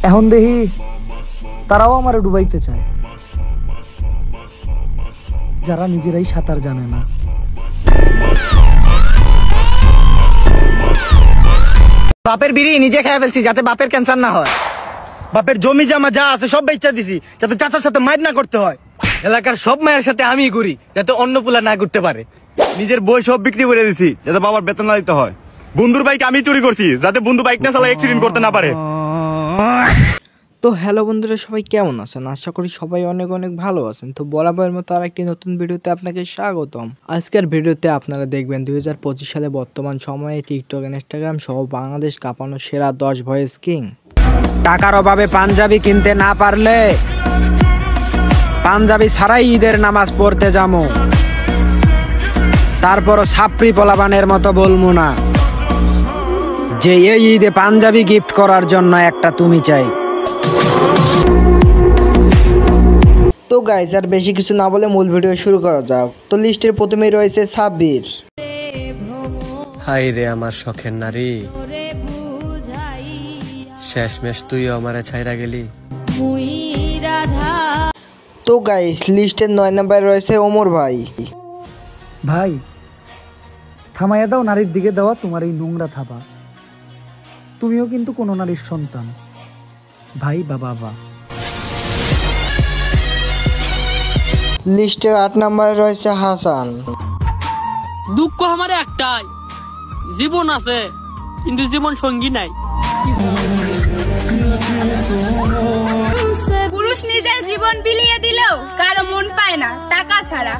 এখন দেখি তারাও আমারে ডুবাইতে চায়, যারা নিজেরাই সাঁতার জানে না। বাপের বিড়ি নিজে খেয়ে ফেলছি যাতে বাপের ক্যান্সার না হয়। বাপের জমি জমা যা আছে সব বেচা দিছি যাতে চাচার সাথে মাইর না করতে হয়। এলাকার সব মায়ের সাথে আমি ঘুরি যাতে অন্য পোলা না করতে পারে। নিজের বই সব বিক্রি করে দিছি যাতে বাবার বেতন না দিতে হয়। বন্ধুর বাইক আমি চুরি করছি যাতে বন্ধু বাইক না চালা অ্যাক্সিডেন্ট করতে না পারে। তো হ্যালো বন্ধুরা, সবাই কেমন আছেন? আশা করি সবাই অনেক অনেক ভালো আছেন। তো বরাবরের মতো আরেকটি নতুন ভিডিওতে আপনাকে স্বাগতম। আজকের ভিডিওতে আপনারা দেখবেন 2025 সালে বর্তমান সময়ে টিকটক, ইনস্টাগ্রাম সহ বাংলাদেশ কাঁপানো সেরা 10 ভয়েস কিং। টাকার অভাবে পাঞ্জাবি কিনতে না পারলে পাঞ্জাবি ছাড়াই ঈদের নামাজ পড়তে যাবো, তারপরও ছাপড়ি পোলাবানের মতো বলবো না যে এই ঈদে পাঞ্জাবি গিফট করার জন্য একটা তুমি চাই। তো গাইস, আর বেশি কিছু না বলে মূল ভিডিও শুরু করা যাক। তো লিস্টের প্রথমেই রয়েছে সাব্বির। হাই রে আমার শখের নারী, শেষমেশ তুইও আমারে ছাইরা গেলি। তো গাইস, লিস্টের 9 নম্বরে রয়েছে ওমর ভাই। ভাই থামাইয়া দাও নারীর দিকে দেওয়া তোমার এই নোংরা থাবা। তুমিও কিন্তু কোনো নারীর সন্তান ভাই বা বাবা। লিস্টের 8 নম্বরে রয়েছে হাসান। দুঃখ আমার একটাই, জীবন আছে কিন্তু জীবন সঙ্গী নাই। পুরুষ নিজের জীবন বিলিয়ে দিলেও কারো মন পায় না টাকা ছাড়া।